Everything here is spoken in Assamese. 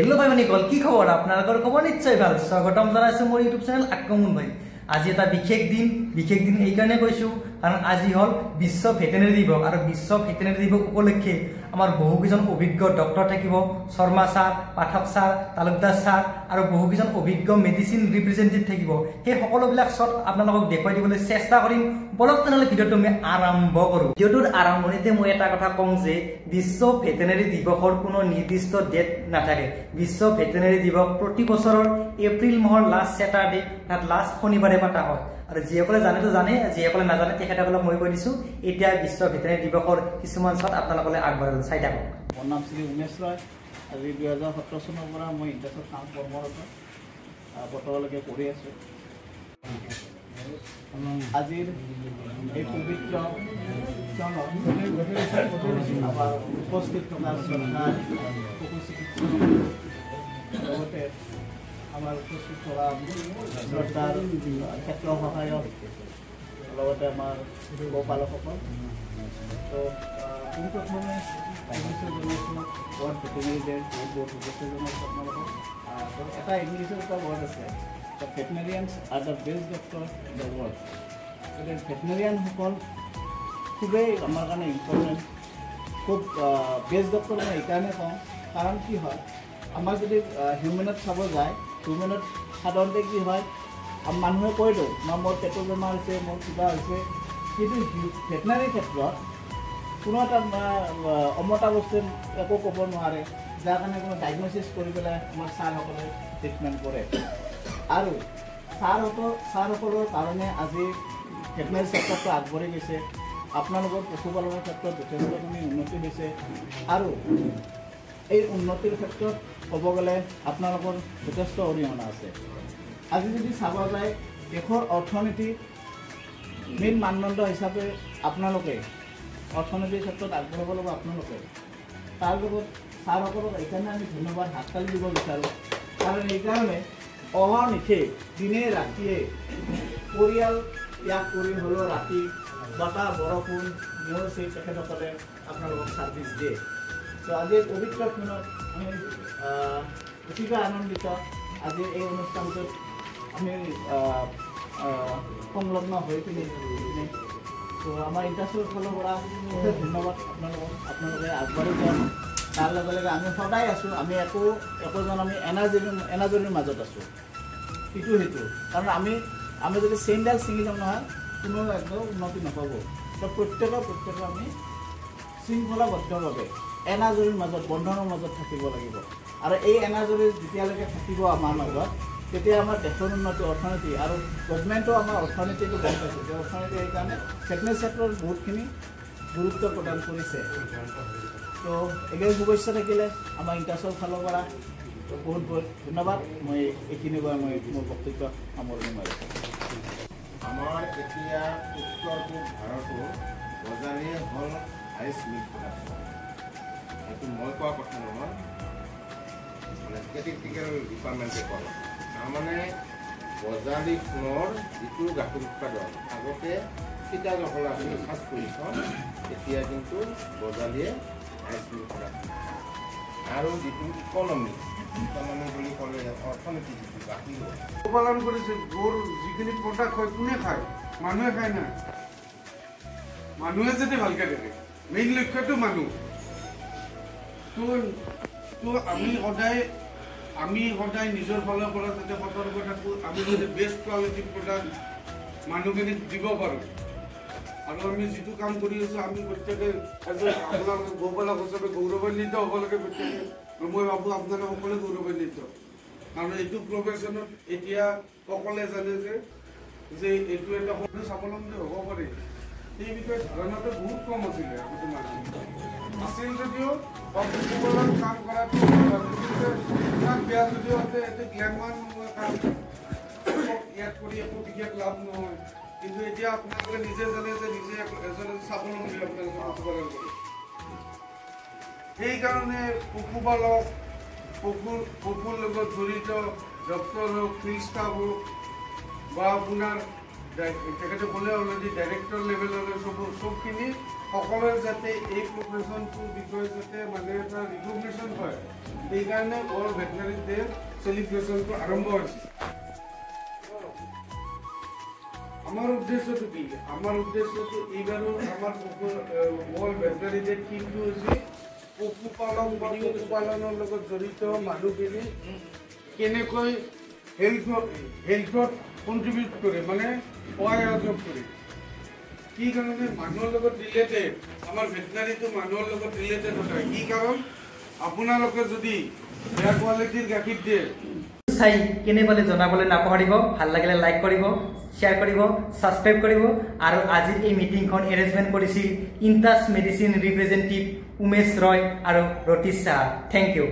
हेलो भाई मानिकल की खबर आपनालोকৰ খবৰ নিশ্চয় ভাল স্বাগতম জনাইছো মোৰ ইউটিউব চেনেল আক্ৰমণ ভাই আজি এটা বিশেষ দিন এই কাৰণে কৈছো কাৰণ আজি হল বিশ্ব ভেটেনাৰী দিৱস আৰু বিশ্ব ভেটেনাৰী দিৱস উপলক্ষে আমাৰ বহুকিজন অভিজ্ঞ ডক্টৰ থাকিব শৰ্মা স্যাৰ পাঠক স্যাৰ তালুকদাৰ স্যাৰ আৰু বহুকিজন অভিজ্ঞ মেডিচিন ৰিপ্ৰেজেন্টেটিভ থাকিব সেই সকলোবিলাক শট আপোনালোকক দেখুৱাই দিবলৈ চেষ্টা কৰিম বলক তেনেহলে ভিডিওটো আমি আৰম্ভ কৰো ভিডিওটোৰ আৰম্ভণিতে মই এটা কথা কম যে বিশ্ব ভেটেনাৰী দিৱসৰ কোনো নিৰ্দিষ্ট ডেট নাথাকে বিশ্ব ভেটেনাৰী দিৱস প্ৰতি বছৰৰ এপ্ৰিল মাহৰ লাষ্ট স্যাটাৰডে তাত লাষ্ট শনিবাৰে পাতা হয় আৰু যিসকলে জানে তো জানে যিসকলে নাজানে তেখেতসকলক মই কৈ দিছো এতিয়া বিশ্ব ভেটেনাৰী দিৱসৰ কিছুমান শট আপোনালোকলৈ আগবঢ়ালো চাই থাকক মোৰ নাম শ্ৰী উমেশ ৰায় আজি 2017 চনৰ পৰা মই ইণ্ডাষ্ট্ৰিয়েল কাম কৰ্মৰত বৰ্তমানলৈকে কৰি আছো আজিৰ এই পবিত্ৰ আমাৰ উপস্থিত থকা শ্ৰদ্ধাৰ পশু চিকিৎসক লগতে আমাৰ উপস্থিত থকা শ্ৰদ্ধাৰ ক্ষেত্ৰ সহায়ক লগতে আমাৰ গোপালকসকল তো পোনপ্ৰথমে ৱৰ্ড ভেটেনাৰী ডে বহুত শুভেচ্ছা জনাইছোঁ আপোনালোকক এটা ইংলিছত এটা ৱৰ্ড আছে the veterinarians are the best doctor in the world গতিকে ভেটেনাৰিয়ানসকল খুবেই আমাৰ কাৰণে ইম্পৰ্টেণ্ট খুব বেষ্ট ডক্টৰ মই এইকাৰণে কওঁ কাৰণ কি হয় আমাৰ যদি হিউমেনত চাব যায় হিউমেনত সাধাৰণতে কি হয় মানুহে কৈ দিওঁ মোৰ পেটৰ বেমাৰ হৈছে মোৰ কিবা হৈছে কিন্তু ভেটেনাৰীৰ ক্ষেত্ৰত কোনো এটা অমতা বস্তু একো ক'ব নোৱাৰে যাৰ কাৰণে কোনো ডায়েগনচিছ কৰি পেলাই আমাৰ ছাৰসকলে ট্ৰিটমেণ্ট কৰে আৰু ছাৰসকলৰ কাৰণে আজি ভেটেনাৰী চেক্টৰটো আগবাঢ়ি গৈছে আপোনালোকৰ পশুপালনৰ ক্ষেত্ৰত যথেষ্টখিনি উন্নতি হৈছে আৰু এই উন্নতিৰ ক্ষেত্ৰত ক'ব গ'লে আপোনালোকৰ যথেষ্ট অৰিহণা আছে আজি যদি চাব যায় দেশৰ অৰ্থনীতি মেইন মানদণ্ড হিচাপে আপোনালোকে অৰ্থনীতিৰ ক্ষেত্ৰত আগবঢ়াব লাগিব আপোনালোকে তাৰ লগত ছাৰসকলক এইকাৰণে আমি ধন্যবাদ হাততালি দিব বিচাৰোঁ কাৰণ এইকাৰণে অহৰ্নিশে দিনে ৰাতিয়ে পৰিয়াল ত্যাগ কৰি হ'লেও ৰাতি বতাহ বৰষুণ নেওচি তেখেতসকলে আপোনালোকক ছাৰ্ভিচ দিয়ে তো আজি পবিত্ৰ দিনত আমি অতিকৈ আনন্দিত আজিৰ এই অনুষ্ঠানটোত আমি সংলগ্ন হৈ পিনি তো আমাৰ ইণ্ডাষ্ট্ৰিৰ ফালৰ পৰা ধন্যবাদ আপোনালোকে আগবাঢ়ি যাওক তাৰ লগে লগে আমি সদায় আছোঁ আমি একোজন আমি এনাজৰীৰ মাজত আছোঁ ইটো সেইটো কাৰণ আমি যদি চেইনডাল ছিঙি যাওঁ নহয় কোনো একদম উন্নতি নহ'ব তো প্ৰত্যেকে আমি শৃংখলাবদ্ধভাৱে এনাজৰীৰ মাজত বন্ধনৰ মাজত থাকিব লাগিব আৰু এই এনাজৰী যেতিয়ালৈকে থাকিব আমাৰ মাজত তেতিয়া আমাৰ দেশৰ উন্নতি অৰ্থনীতি আৰু গভৰ্ণমেণ্টো আমাৰ অৰ্থনীতিটো গম পাইছে যে অৰ্থনীতি সেইকাৰণে ভেটেনাৰী চেক্টৰত বহুতখিনি গুৰুত্ব প্ৰদান কৰিছে তো একে শুভেচ্ছা থাকিলে আমাৰ ইণ্ডাষ্ট্ৰিৰ ফালৰ পৰা বহুত বহুত ধন্যবাদ মই এইখিনি কৈ মই মোৰ বক্তব্য সামৰণি মাৰিছোঁ আমাৰ এতিয়া উত্তৰ পূব ভাৰতৰ বজাৰীয়ে হ'ল হাইষ্ট মিল্ক প্ৰডাকশ্যন এইটো মই কোৱা কথা নহয় মানে ষ্টেটিষ্টিকেল ডিপাৰ্টমেণ্টে কয় তাৰমানে বজাৰী সোণৰ যিটো গাখীৰ উৎপাদন আগতে চিটাগহৰ আছিল ফাৰ্ষ্ট পজিশ্যন এতিয়া কিন্তু বজাৰীয়ে হাইষ্ট মিল্ক প্ৰডাকশ্যন আৰু যিটো ইকনমি বুলি ক'লে অৰ্থনীতি যিটো গাখীৰ পশুপালন কৰিছে গৰুৰ যিখিনি প্ৰডাক্ট হয় কোনে খায় মানুহে খায় না মানুহে যদি ভালকৈ থাকে মেইন লক্ষ্যটো মানুহ তো আমি সদায় নিজৰ ফালৰ পৰা যাতে সতৰ্ক থাকোঁ আমি যদি বেষ্ট কোৱালিটিৰ প্ৰডাক্ট মানুহখিনিক দিব পাৰোঁ আৰু আমি যিটো কাম কৰি আছোঁ আমি প্ৰত্যেকে আপোনাৰ গোপালক হিচাপে গৌৰৱান্বিত হ'ব লাগে প্ৰত্যেকে মই ভাবোঁ আপোনালোক সকলোৱে গৌৰৱান্বিত কাৰণ এইটো প্ৰফেশ্যনত এতিয়া সকলোৱে জানে যে এইটো এটা সকলো স্বাৱলম্বী হ'ব পাৰে সেই বিষয়ে ধাৰণাটো বহুত কম আছিলে আগতে মানুহ আছিল যদিও পশুপালন কাম কৰাটো ইমান বেয়া যদিও এটা গ্লেমান কাম ইয়াত কৰি একো বিশেষ লাভ নহয় কিন্তু এতিয়া আপোনালোকে নিজে জানে যে নিজে এজন স্বাৱলম্বী আপোনালোকে পশুপালন কৰে সেইকাৰণে পশুপালক পশুৰ লগত জড়িত ডক্টৰ হওক ফিল্ড ষ্টাফ হওক বা আপোনাৰ তেখেতে ক'লে অলৰেডি ডাইৰেক্টৰ লেভেললৈ চবখিনি সকলোৱে যাতে এই প্ৰফেশ্যনটোৰ বিষয়ে যাতে মানে এটা ৰিকগনিশ্যন হয়, সেইকাৰণে ৱৰ্ল্ড ভেটেনাৰী ডে চেলিব্ৰেশ্যনটো আৰম্ভ হৈছে। আমাৰ উদ্দেশ্যটো কি? আমাৰ উদ্দেশ্যটো এইবাৰো আমাৰ ৱৰ্ল্ড ভেটেনাৰী ডে থিমটো হৈছে পশুপালন বা পশুপালনৰ লগত জড়িত মানুহখিনি কেনেকৈ হেল্থত কণ্ট্ৰিবিউট কৰে, মানে সহায়ক কৰে। কি কাৰণে মানুহৰ লগত ৰিলেটেড, আমাৰ ভেটেনাৰীটো মানুহৰ লগত ৰিলেটেড হয়। কি কাৰণ আপোনালোকে যদি বেয়া কোৱালিটিৰ গাখীৰ দিয়ে চাই কেনে পালে জনাবলৈ নাপাহৰিব। ভাল লাগিলে লাইক কৰিব, শ্বেয়াৰ কৰিব, ছাবস্ক্ৰাইব কৰিব। আৰু আজিৰ এই মিটিংখন এৰেঞ্জমেণ্ট কৰিছিল ইনটাচ মেডিচিন ৰিপ্ৰেজেণ্টেটিভ উমেশ ৰয় আৰু ৰতীশ শাহ। Thank U.